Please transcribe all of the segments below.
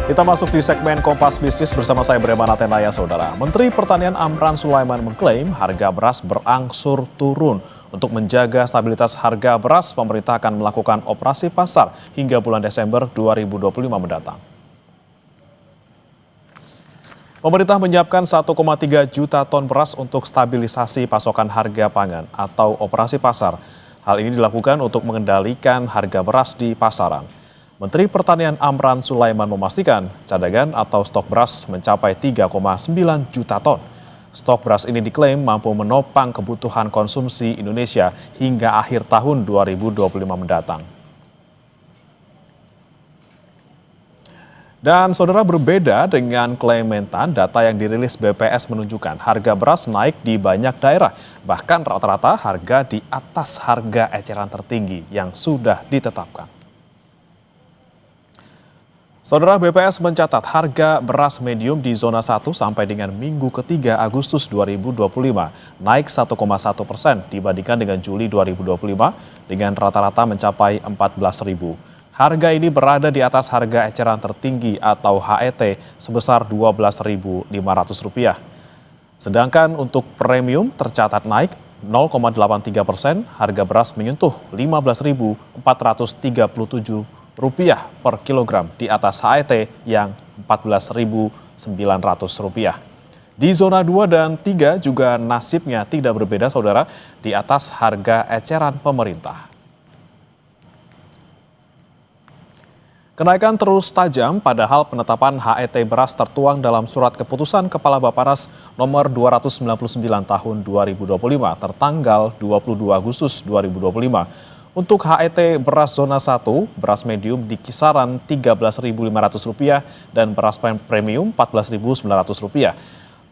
Kita masuk di segmen Kompas Bisnis bersama saya Breman Atenaya, Saudara. Menteri Pertanian Amran Sulaiman mengklaim harga beras berangsur turun. Untuk menjaga stabilitas harga beras, pemerintah akan melakukan operasi pasar hingga bulan Desember 2025 mendatang. Pemerintah menyiapkan 1,3 juta ton beras untuk stabilisasi pasokan harga pangan atau operasi pasar. Hal ini dilakukan untuk mengendalikan harga beras di pasaran. Menteri Pertanian Amran Sulaiman memastikan cadangan atau stok beras mencapai 3,9 juta ton. Stok beras ini diklaim mampu menopang kebutuhan konsumsi Indonesia hingga akhir tahun 2025 mendatang. Dan saudara, berbeda dengan klaim Mentan, data yang dirilis BPS menunjukkan harga beras naik di banyak daerah. Bahkan rata-rata harga di atas harga eceran tertinggi yang sudah ditetapkan. Saudara, BPS mencatat harga beras medium di zona 1 sampai dengan Minggu ketiga Agustus 2025 naik 1,1% dibandingkan dengan Juli 2025 dengan rata-rata mencapai 14.000. Harga ini berada di atas harga eceran tertinggi atau HET sebesar Rp12.500. Sedangkan untuk premium tercatat naik 0,83%, harga beras menyentuh Rp15.437 per kilogram di atas HET yang Rp14.900. Di zona 2 dan 3 juga nasibnya tidak berbeda, saudara, di atas harga eceran pemerintah. Kenaikan terus tajam padahal penetapan HET beras tertuang dalam surat keputusan Kepala Bappenas nomor 299 tahun 2025 tertanggal 22 Agustus 2025. Untuk HET beras zona 1, beras medium di kisaran Rp13.500 dan beras premium Rp14.900.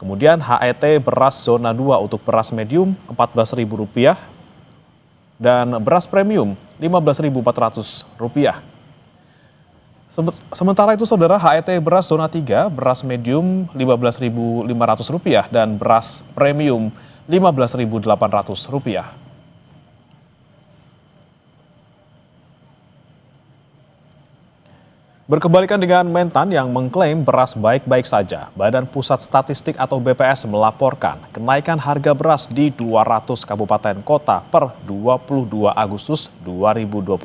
Kemudian HET beras zona 2 untuk beras medium Rp14.000 dan beras premium Rp15.400. Sementara itu, saudara, HET beras zona 3, beras medium Rp15.500 dan beras premium Rp15.800. Berkebalikan dengan Mentan yang mengklaim beras baik-baik saja, Badan Pusat Statistik atau BPS melaporkan kenaikan harga beras di 200 kabupaten kota per 22 Agustus 2025.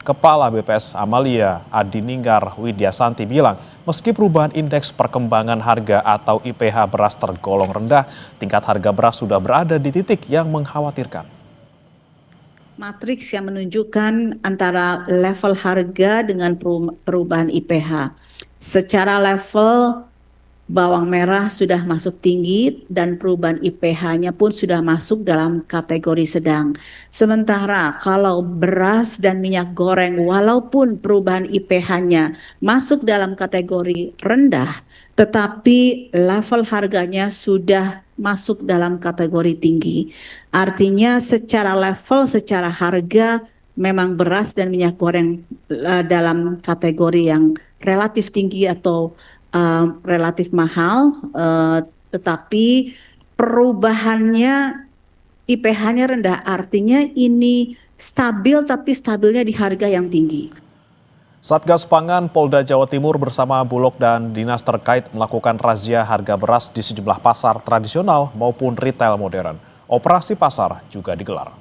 Kepala BPS Amalia Adininggar Widyasanti bilang, meski perubahan indeks perkembangan harga atau IPH beras tergolong rendah, tingkat harga beras sudah berada di titik yang mengkhawatirkan. Matriks yang menunjukkan antara level harga dengan perubahan IPH. Secara level bawang merah sudah masuk tinggi dan perubahan IPH-nya pun sudah masuk dalam kategori sedang. Sementara kalau beras dan minyak goreng walaupun perubahan IPH-nya masuk dalam kategori rendah, tetapi level harganya sudah masuk dalam kategori tinggi. Artinya secara level, secara harga memang beras dan minyak goreng dalam kategori yang relatif tinggi atau relatif mahal, tetapi perubahannya IPH-nya rendah, artinya ini stabil tapi stabilnya di harga yang tinggi. Satgas Pangan Polda Jawa Timur bersama Bulog dan dinas terkait melakukan razia harga beras di sejumlah pasar tradisional maupun retail modern. Operasi pasar juga digelar.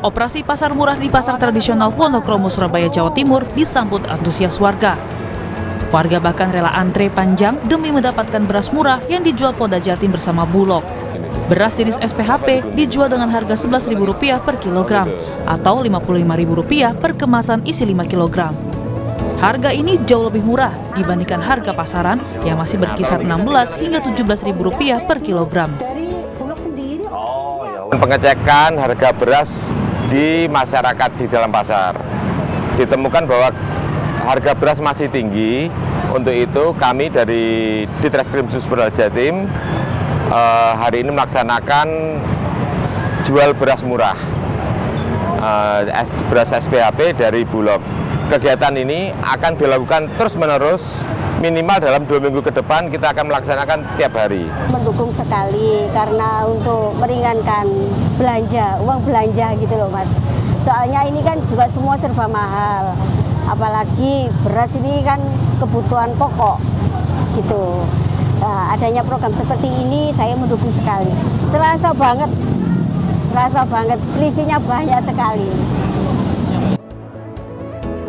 Operasi pasar murah di pasar tradisional Wonokromo, Surabaya, Jawa Timur disambut antusias warga. Warga bahkan rela antre panjang demi mendapatkan beras murah yang dijual Polda Jatim bersama Bulog. Beras jenis SPHP dijual dengan harga Rp11.000 per kilogram atau Rp55.000 per kemasan isi 5 kilogram. Harga ini jauh lebih murah dibandingkan harga pasaran yang masih berkisar Rp16 hingga Rp17.000 per kilogram. Pengecekan harga beras di masyarakat di dalam pasar ditemukan bahwa harga beras masih tinggi. Untuk itu kami dari Ditreskrimsus Polda Jatim hari ini melaksanakan jual beras murah, beras SPHP dari Bulog. Kegiatan ini akan dilakukan terus-menerus, minimal dalam 2 minggu ke depan kita akan melaksanakan tiap hari. Mendukung sekali karena untuk meringankan belanja, uang belanja gitu loh Mas. Soalnya ini kan juga semua serba mahal. Apalagi beras ini kan kebutuhan pokok gitu. Nah, adanya program seperti ini saya mendukung sekali. Terasa banget, selisihnya banyak sekali.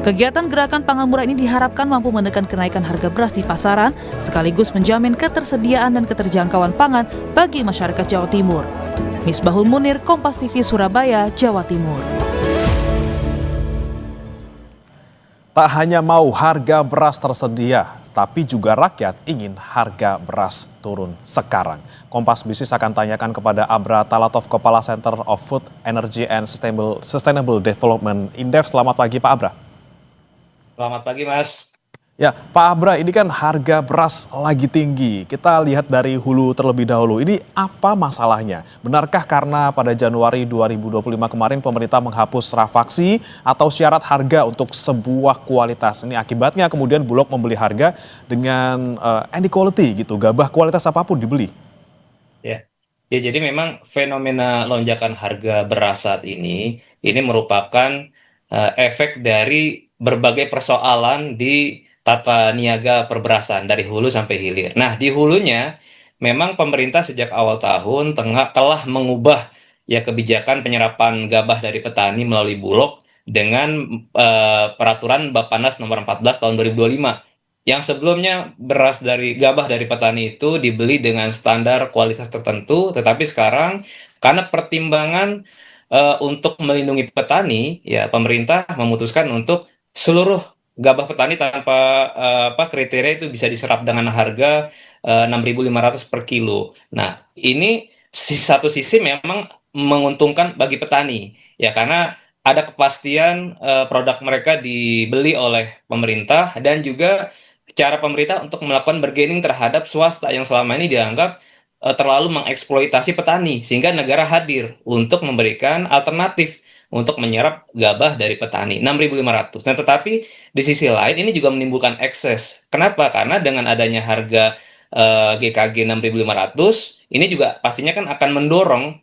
Kegiatan gerakan pangan murah ini diharapkan mampu menekan kenaikan harga beras di pasaran, sekaligus menjamin ketersediaan dan keterjangkauan pangan bagi masyarakat Jawa Timur. Misbahul Munir, Kompas TV, Surabaya, Jawa Timur. Tak hanya mau harga beras tersedia, tapi juga rakyat ingin harga beras turun sekarang. Kompas Bisnis akan tanyakan kepada Abra Talatov, Kepala Center of Food, Energy and Sustainable Development Indef. Selamat pagi Pak Abra. Selamat pagi, Mas. Ya, Pak Abra, ini kan harga beras lagi tinggi. Kita lihat dari hulu terlebih dahulu. Ini apa masalahnya? Benarkah karena pada Januari 2025 kemarin pemerintah menghapus rafaksi atau syarat harga untuk sebuah kualitas? Ini akibatnya kemudian Bulog membeli harga dengan inequality gitu, gabah kualitas apapun dibeli. Ya, jadi memang fenomena lonjakan harga beras saat ini merupakan efek dari berbagai persoalan di tata niaga perberasan dari hulu sampai hilir. Nah, di hulunya memang pemerintah sejak awal tahun telah mengubah ya kebijakan penyerapan gabah dari petani melalui Bulog dengan peraturan Bappenas nomor 14 tahun 2025. Yang sebelumnya gabah dari petani itu dibeli dengan standar kualitas tertentu, tetapi sekarang karena pertimbangan untuk melindungi petani, ya pemerintah memutuskan untuk seluruh gabah petani tanpa kriteria itu bisa diserap dengan harga 6.500 per kilo. Nah, ini satu sisi memang menguntungkan bagi petani, ya karena ada kepastian produk mereka dibeli oleh pemerintah dan juga cara pemerintah untuk melakukan bargaining terhadap swasta yang selama ini dianggap terlalu mengeksploitasi petani, sehingga negara hadir untuk memberikan alternatif untuk menyerap gabah dari petani 6.500. Nah, tetapi di sisi lain ini juga menimbulkan ekses. Kenapa? Karena dengan adanya harga GKG 6.500 ini juga pastinya kan akan mendorong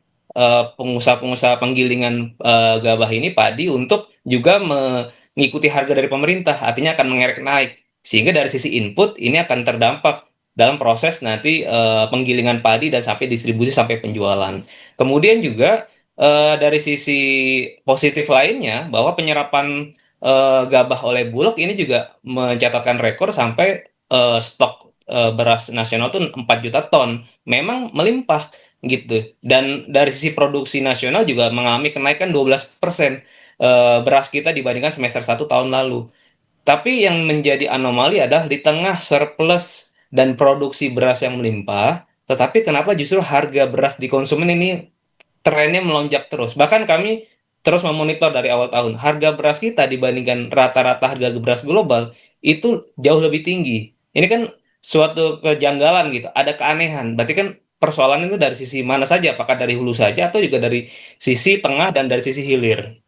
pengusaha-pengusaha penggilingan gabah ini padi untuk juga mengikuti harga dari pemerintah, artinya akan mengerek naik. Sehingga dari sisi input ini akan terdampak dalam proses nanti penggilingan padi dan sampai distribusi sampai penjualan. Kemudian juga dari sisi positif lainnya bahwa penyerapan gabah oleh Bulog ini juga mencatatkan rekor sampai stok beras nasional itu 4 juta ton. Memang melimpah gitu. Dan dari sisi produksi nasional juga mengalami kenaikan 12% beras kita dibandingkan semester 1 tahun lalu. Tapi yang menjadi anomali adalah di tengah surplus dan produksi beras yang melimpah, tetapi kenapa justru harga beras di konsumen ini trennya melonjak terus. Bahkan kami terus memonitor dari awal tahun. Harga beras kita dibandingkan rata-rata harga beras global itu jauh lebih tinggi. Ini kan suatu kejanggalan gitu, ada keanehan. Berarti kan persoalan itu dari sisi mana saja, apakah dari hulu saja atau juga dari sisi tengah dan dari sisi hilir.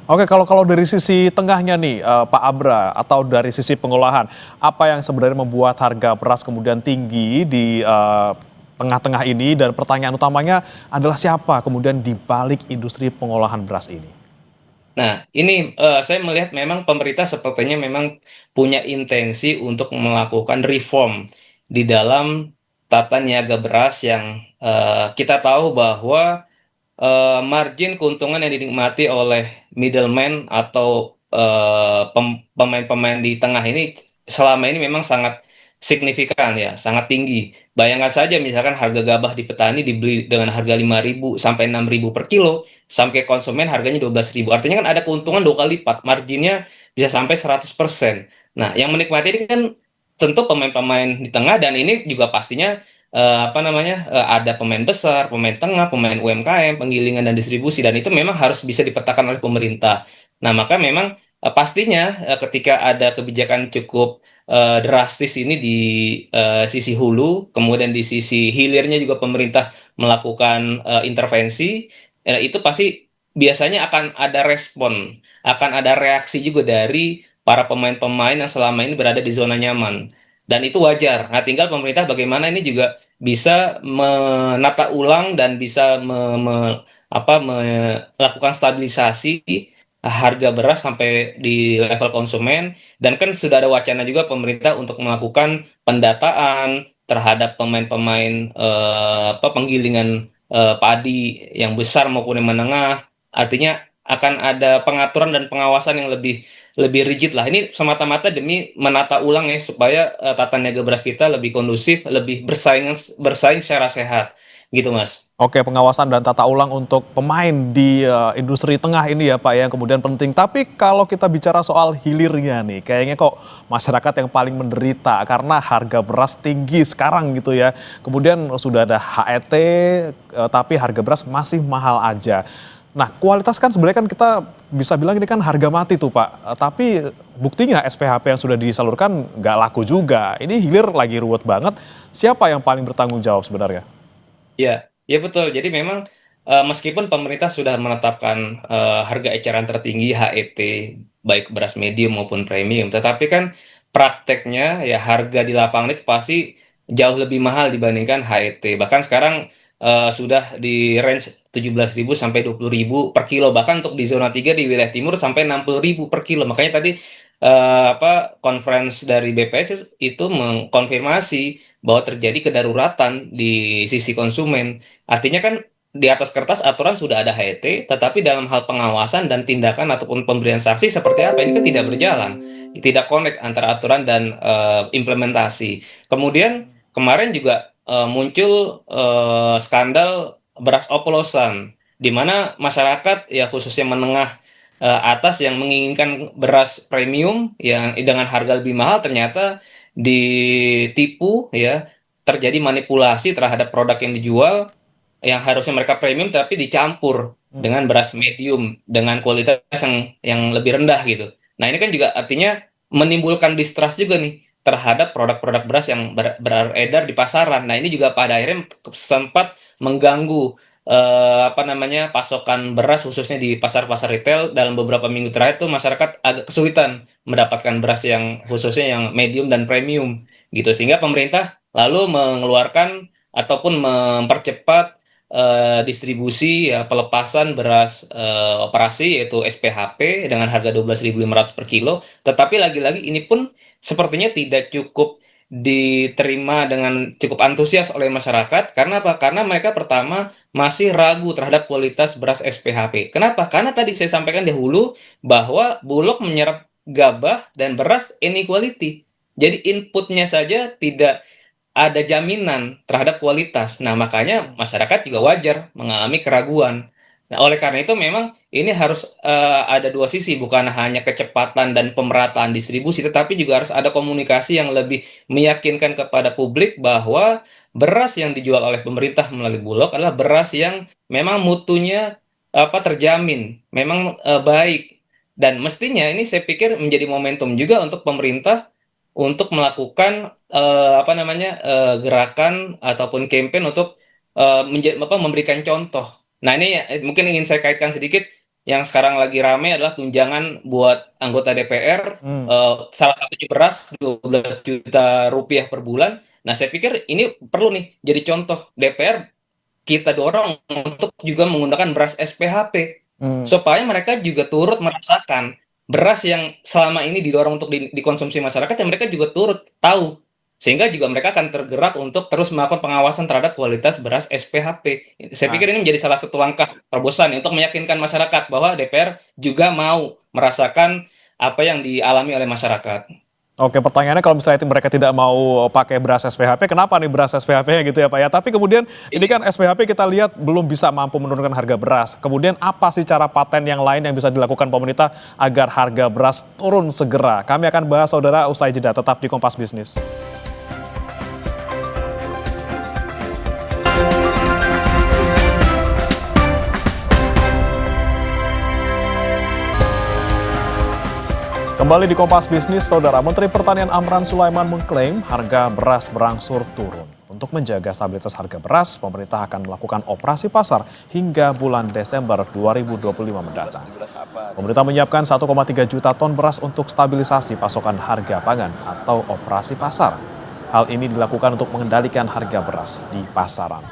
Oke, kalau dari sisi tengahnya nih, Pak Abra, atau dari sisi pengolahan, apa yang sebenarnya membuat harga beras kemudian tinggi di tengah-tengah ini, dan pertanyaan utamanya adalah siapa kemudian di balik industri pengolahan beras ini? Nah, ini saya melihat memang pemerintah sepertinya memang punya intensi untuk melakukan reform di dalam tata niaga beras yang kita tahu bahwa margin keuntungan yang dinikmati oleh middleman atau pemain-pemain di tengah ini selama ini memang sangat signifikan ya, sangat tinggi. Bayangkan saja misalkan harga gabah di petani dibeli dengan harga 5.000 sampai 6.000 per kilo, sampai konsumen harganya 12.000. Artinya kan ada keuntungan 2 kali lipat, marginnya bisa sampai 100%. Nah, yang menikmati ini kan tentu pemain-pemain di tengah, dan ini juga pastinya ada pemain besar, pemain tengah, pemain UMKM, penggilingan dan distribusi, dan itu memang harus bisa dipetakan oleh pemerintah. Nah, maka memang pastinya ketika ada kebijakan cukup drastis ini di sisi hulu, kemudian di sisi hilirnya juga pemerintah melakukan intervensi, itu pasti biasanya akan ada respon, akan ada reaksi juga dari para pemain-pemain yang selama ini berada di zona nyaman. Dan itu wajar. Nah, tinggal pemerintah bagaimana ini juga bisa menata ulang dan bisa melakukan stabilisasi harga beras sampai di level konsumen, dan kan sudah ada wacana juga pemerintah untuk melakukan pendataan terhadap pemain-pemain penggilingan padi yang besar maupun yang menengah. Artinya akan ada pengaturan dan pengawasan yang lebih lebih rigid lah. Ini semata-mata demi menata ulang ya supaya tata niaga beras kita lebih kondusif, lebih bersaing secara sehat, gitu Mas. Oke, pengawasan dan tata ulang untuk pemain di industri tengah ini ya Pak yang kemudian penting. Tapi kalau kita bicara soal hilirnya nih, kayaknya kok masyarakat yang paling menderita karena harga beras tinggi sekarang gitu ya. Kemudian sudah ada HET, tapi harga beras masih mahal aja. Nah, kualitas kan sebenarnya kan kita bisa bilang ini kan harga mati tuh Pak. Tapi buktinya SPHP yang sudah disalurkan nggak laku juga. Ini hilir lagi ruwet banget. Siapa yang paling bertanggung jawab sebenarnya? Ya, ya betul. Jadi memang meskipun pemerintah sudah menetapkan harga eceran tertinggi HET baik beras medium maupun premium, tetapi kan prakteknya ya harga di lapangan itu pasti jauh lebih mahal dibandingkan HET. Bahkan sekarang sudah di range 17.000 sampai 20.000 per kilo. Bahkan untuk di zona 3 di wilayah timur sampai 60.000 per kilo. Makanya tadi conference dari BPS itu mengkonfirmasi bahwa terjadi kedaruratan di sisi konsumen. Artinya kan di atas kertas aturan sudah ada HET, tetapi dalam hal pengawasan dan tindakan ataupun pemberian sanksi seperti apa ini kan tidak berjalan, tidak connect antara aturan dan implementasi. Kemudian kemarin juga muncul skandal beras oplosan, di mana masyarakat ya khususnya menengah atas yang menginginkan beras premium yang dengan harga lebih mahal ternyata ditipu ya, terjadi manipulasi terhadap produk yang dijual yang harusnya mereka premium tapi dicampur dengan beras medium dengan kualitas yang lebih rendah gitu. Nah, ini kan juga artinya menimbulkan distrust juga nih terhadap produk-produk beras yang beredar di pasaran. Nah, ini juga pada akhirnya sempat mengganggu pasokan beras khususnya di pasar-pasar retail. Dalam beberapa minggu terakhir tuh masyarakat agak kesulitan mendapatkan beras yang khususnya yang medium dan premium gitu. Sehingga pemerintah lalu mengeluarkan ataupun mempercepat distribusi ya pelepasan beras operasi yaitu SPHP dengan harga 12.500 per kilo. Tetapi lagi-lagi ini pun sepertinya tidak cukup diterima dengan cukup antusias oleh masyarakat. Karena apa? Karena mereka pertama masih ragu terhadap kualitas beras SPHP. Kenapa? Karena tadi saya sampaikan dahulu bahwa Bulog menyerap gabah dan beras inequality. Jadi inputnya saja tidak ada jaminan terhadap kualitas. Nah, makanya masyarakat juga wajar mengalami keraguan. Nah, oleh karena itu memang ini harus ada dua sisi, bukan hanya kecepatan dan pemerataan distribusi, tetapi juga harus ada komunikasi yang lebih meyakinkan kepada publik bahwa beras yang dijual oleh pemerintah melalui Bulog adalah beras yang memang mutunya terjamin, memang baik. Dan mestinya ini saya pikir menjadi momentum juga untuk pemerintah untuk melakukan gerakan ataupun campaign untuk memberikan contoh. Nah, ini mungkin ingin saya kaitkan sedikit, yang sekarang lagi rame adalah tunjangan buat anggota DPR, salah satunya beras 12 juta rupiah per bulan. Nah, saya pikir ini perlu nih jadi contoh DPR, kita dorong untuk juga menggunakan beras SPHP, supaya mereka juga turut merasakan beras yang selama ini didorong untuk dikonsumsi masyarakat, yang mereka juga turut tahu. Sehingga juga mereka akan tergerak untuk terus melakukan pengawasan terhadap kualitas beras SPHP. Saya pikir ini menjadi salah satu langkah terobosan untuk meyakinkan masyarakat bahwa DPR juga mau merasakan apa yang dialami oleh masyarakat. Oke, pertanyaannya kalau misalnya mereka tidak mau pakai beras SPHP, kenapa nih beras SPHP-nya gitu ya Pak ya? Tapi kemudian ini kan SPHP kita lihat belum bisa mampu menurunkan harga beras. Kemudian apa sih cara paten yang lain yang bisa dilakukan pemerintah agar harga beras turun segera? Kami akan bahas saudara usai jeda, tetap di Kompas Bisnis. Kembali di Kompas Bisnis, Saudara. Menteri Pertanian Amran Sulaiman mengklaim harga beras berangsur turun. Untuk menjaga stabilitas harga beras, pemerintah akan melakukan operasi pasar hingga bulan Desember 2025 mendatang. Pemerintah menyiapkan 1,3 juta ton beras untuk stabilisasi pasokan harga pangan atau operasi pasar. Hal ini dilakukan untuk mengendalikan harga beras di pasaran.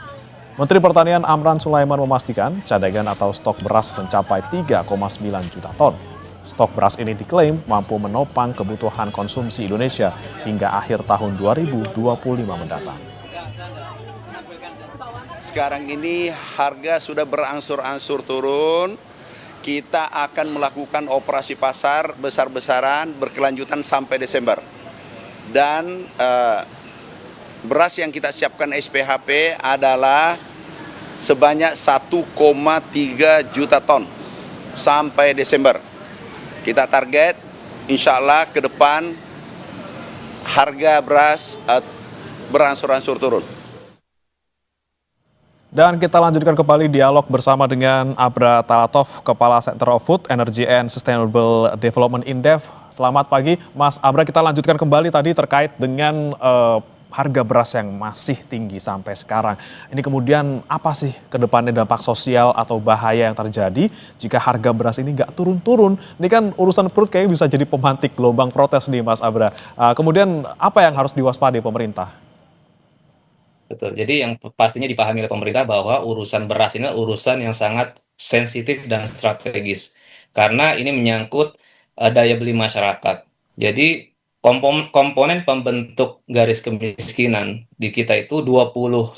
Menteri Pertanian Amran Sulaiman memastikan cadangan atau stok beras mencapai 3,9 juta ton. Stok beras ini diklaim mampu menopang kebutuhan konsumsi Indonesia hingga akhir tahun 2025 mendatang. Sekarang ini harga sudah berangsur-angsur turun. Kita akan melakukan operasi pasar besar-besaran berkelanjutan sampai Desember. Dan beras yang kita siapkan SPHP adalah sebanyak 1,3 juta ton sampai Desember. Kita target insya Allah ke depan harga beras berangsur-angsur turun. Dan kita lanjutkan kembali dialog bersama dengan Abra Talatov, Kepala Center of Food, Energy and Sustainable Development Indef. Selamat pagi, Mas Abra. Kita lanjutkan kembali tadi terkait dengan harga beras yang masih tinggi sampai sekarang. Ini kemudian apa sih ke depannya dampak sosial atau bahaya yang terjadi jika harga beras ini nggak turun-turun? Ini kan urusan perut kayaknya bisa jadi pemantik gelombang protes nih, Mas Abra. Kemudian apa yang harus diwaspadai pemerintah? Betul. Jadi yang pastinya dipahami oleh pemerintah bahwa urusan beras ini adalah urusan yang sangat sensitif dan strategis. Karena ini menyangkut daya beli masyarakat. Jadi komponen pembentuk garis kemiskinan di kita itu 21-25%,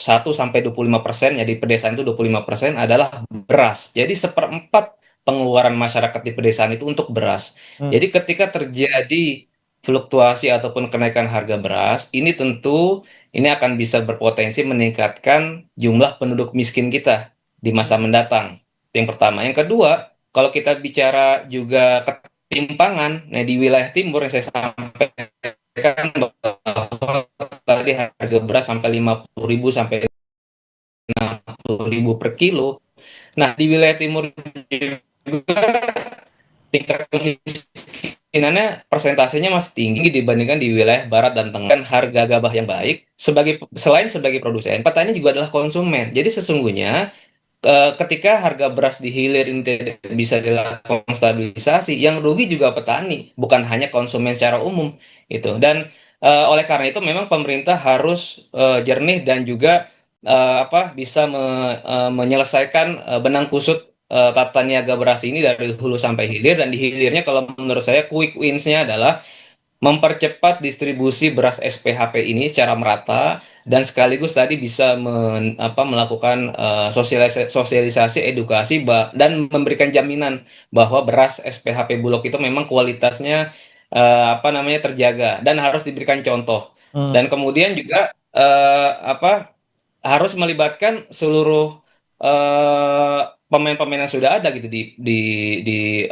ya di pedesaan itu 25% adalah beras. Jadi seperempat pengeluaran masyarakat di pedesaan itu untuk beras. Jadi ketika terjadi fluktuasi ataupun kenaikan harga beras, ini tentu ini akan bisa berpotensi meningkatkan jumlah penduduk miskin kita di masa mendatang. Yang pertama. Yang kedua, kalau kita bicara juga ketimpangan, nah di wilayah timur yang saya sampaikan bahwa tadi harga beras sampai 50.000 sampai 60.000 per kilo. Nah, di wilayah timur juga tingkat kemiskinannya persentasenya masih tinggi dibandingkan di wilayah barat dan tengah. Dan harga gabah yang baik selain sebagai produsen, petani juga adalah konsumen. Jadi sesungguhnya ketika harga beras di hilir ini tidak bisa dilakukan stabilisasi, yang rugi juga petani, bukan hanya konsumen secara umum itu. Dan oleh karena itu memang pemerintah harus jernih dan juga bisa menyelesaikan benang kusut tata niaga beras ini dari hulu sampai hilir. Dan di hilirnya kalau menurut saya quick wins-nya adalah mempercepat distribusi beras SPHP ini secara merata dan sekaligus tadi bisa melakukan sosialisasi edukasi dan memberikan jaminan bahwa beras SPHP Bulog itu memang kualitasnya terjaga dan harus diberikan contoh. Dan kemudian juga harus melibatkan seluruh pemain-pemain yang sudah ada gitu di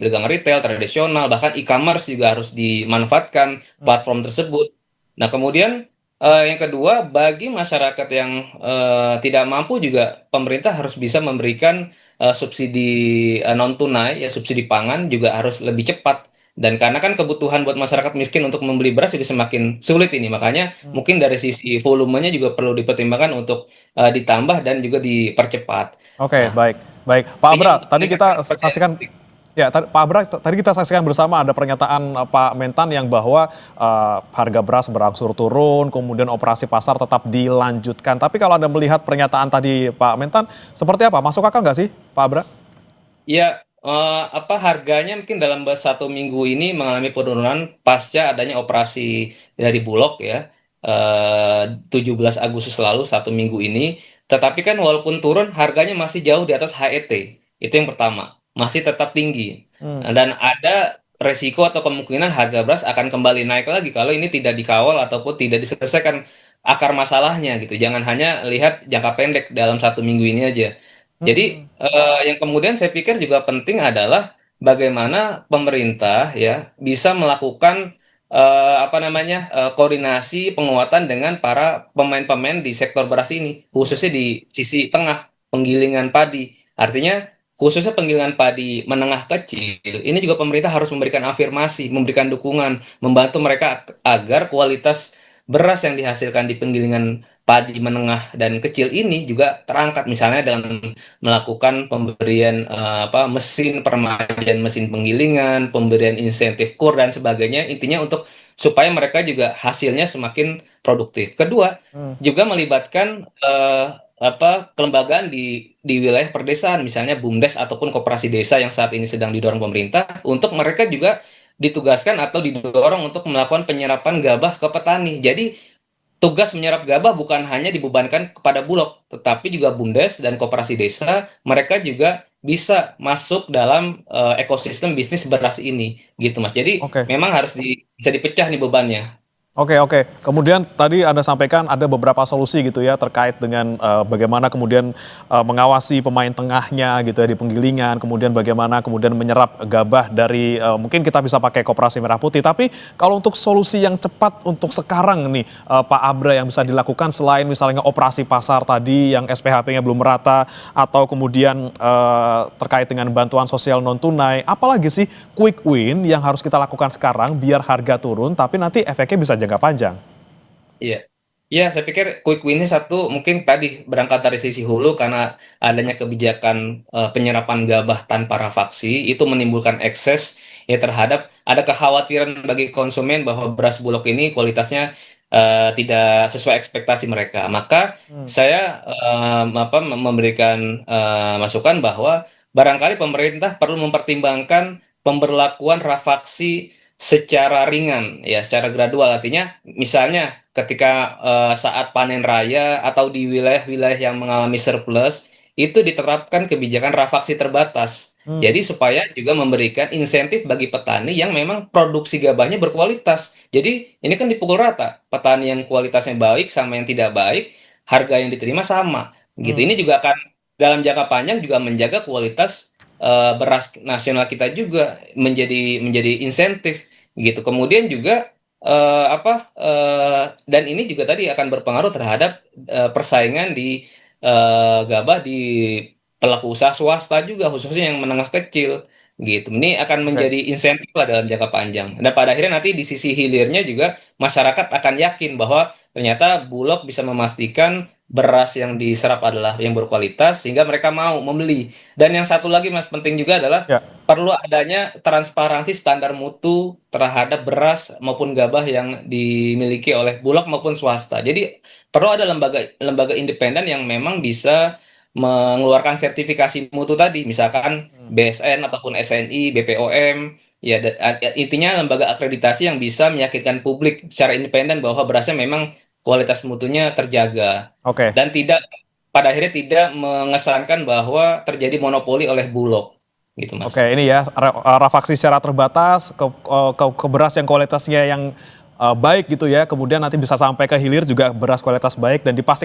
pedagang retail tradisional, bahkan e-commerce juga harus dimanfaatkan platform tersebut. Nah, kemudian yang kedua, bagi masyarakat yang tidak mampu juga pemerintah harus bisa memberikan subsidi non tunai, ya subsidi pangan juga harus lebih cepat. Dan karena kan kebutuhan buat masyarakat miskin untuk membeli beras juga semakin sulit ini, makanya mungkin dari sisi volumenya juga perlu dipertimbangkan untuk ditambah dan juga dipercepat. Oke, Nah, baik. Pak ini Abra, untuk tadi kita meningkatkan percaya saksikan publik. ya, Pak Abra, tadi kita saksikan bersama ada pernyataan Pak Mentan yang bahwa harga beras berangsur turun, kemudian operasi pasar tetap dilanjutkan. Tapi kalau Anda melihat pernyataan tadi Pak Mentan, seperti apa? Masuk akal nggak sih, Pak Abra? Ya, harganya mungkin dalam 1 minggu ini mengalami penurunan pasca adanya operasi dari Bulog ya, 17 Agustus lalu 1 minggu ini. Tetapi kan walaupun turun harganya masih jauh di atas HET. Itu yang pertama, masih tetap tinggi. Dan ada resiko atau kemungkinan harga beras akan kembali naik lagi kalau ini tidak dikawal ataupun tidak diselesaikan akar masalahnya gitu. Jangan hanya lihat jangka pendek dalam 1 minggu ini aja. Jadi yang kemudian saya pikir juga penting adalah bagaimana pemerintah ya bisa melakukan koordinasi penguatan dengan para pemain-pemain di sektor beras ini, khususnya di sisi tengah penggilingan padi. Artinya khususnya penggilingan padi menengah kecil, ini juga pemerintah harus memberikan afirmasi, memberikan dukungan, membantu mereka agar kualitas beras yang dihasilkan di penggilingan padi menengah dan kecil ini juga terangkat, misalnya dengan melakukan pemberian mesin permajaan mesin penggilingan, pemberian insentif kur dan sebagainya, intinya untuk supaya mereka juga hasilnya semakin produktif. Kedua, juga melibatkan kelembagaan di wilayah perdesaan, misalnya BUMDes ataupun koperasi desa yang saat ini sedang didorong pemerintah, untuk mereka juga ditugaskan atau didorong untuk melakukan penyerapan gabah ke petani. Jadi tugas menyerap gabah bukan hanya dibebankan kepada Bulog, tetapi juga BUMDes dan koperasi desa, mereka juga bisa masuk dalam ekosistem bisnis beras ini, gitu Mas. Jadi Oke. memang harus bisa dipecah nih bebannya. Oke, oke. Kemudian tadi Anda sampaikan ada beberapa solusi gitu ya terkait dengan bagaimana kemudian mengawasi pemain tengahnya gitu ya di penggilingan, kemudian bagaimana kemudian menyerap gabah dari mungkin kita bisa pakai Koperasi Merah Putih. Tapi kalau untuk solusi yang cepat untuk sekarang nih Pak Abra yang bisa dilakukan selain misalnya operasi pasar tadi yang SPHP-nya belum merata atau kemudian terkait dengan bantuan sosial non tunai, apalagi sih quick win yang harus kita lakukan sekarang biar harga turun tapi nanti efeknya bisa jangka panjang? Iya. Ya, saya pikir quick win-nya satu mungkin tadi berangkat dari sisi hulu karena adanya kebijakan penyerapan gabah tanpa rafaksi itu menimbulkan ekses ya terhadap ada kekhawatiran bagi konsumen bahwa beras Bulog ini kualitasnya tidak sesuai ekspektasi mereka. Maka saya memberikan masukan bahwa barangkali pemerintah perlu mempertimbangkan pemberlakuan rafaksi secara ringan ya, secara gradual. Artinya misalnya ketika saat panen raya atau di wilayah-wilayah yang mengalami surplus itu diterapkan kebijakan rafaksi terbatas. Jadi supaya juga memberikan insentif bagi petani yang memang produksi gabahnya berkualitas. Jadi ini kan dipukul rata. Petani yang kualitasnya baik sama yang tidak baik, harga yang diterima sama. Gitu. Ini juga akan dalam jangka panjang juga menjaga kualitas beras nasional kita juga menjadi insentif gitu. Kemudian juga dan ini juga tadi akan berpengaruh terhadap persaingan di gabah di pelaku usaha swasta juga khususnya yang menengah kecil gitu. Ini akan menjadi insentif lah dalam jangka panjang. Dan pada akhirnya nanti di sisi hilirnya juga masyarakat akan yakin bahwa ternyata Bulog bisa memastikan beras yang diserap adalah yang berkualitas sehingga mereka mau membeli. Dan yang satu lagi Mas penting juga adalah Ya. perlu adanya transparansi standar mutu terhadap beras maupun gabah yang dimiliki oleh Bulog maupun swasta. Jadi perlu ada lembaga independen yang memang bisa mengeluarkan sertifikasi mutu tadi, misalkan BSN ataupun SNI, BPOM, ya intinya lembaga akreditasi yang bisa meyakinkan publik secara independen bahwa berasnya memang kualitas mutunya terjaga Oke. dan pada akhirnya tidak mengesankan bahwa terjadi monopoli oleh Bulog, gitu Mas. Oke, ini ya rafaksi secara terbatas ke beras yang kualitasnya yang baik gitu ya. Kemudian nanti bisa sampai ke hilir juga beras kualitas baik dan dipastikan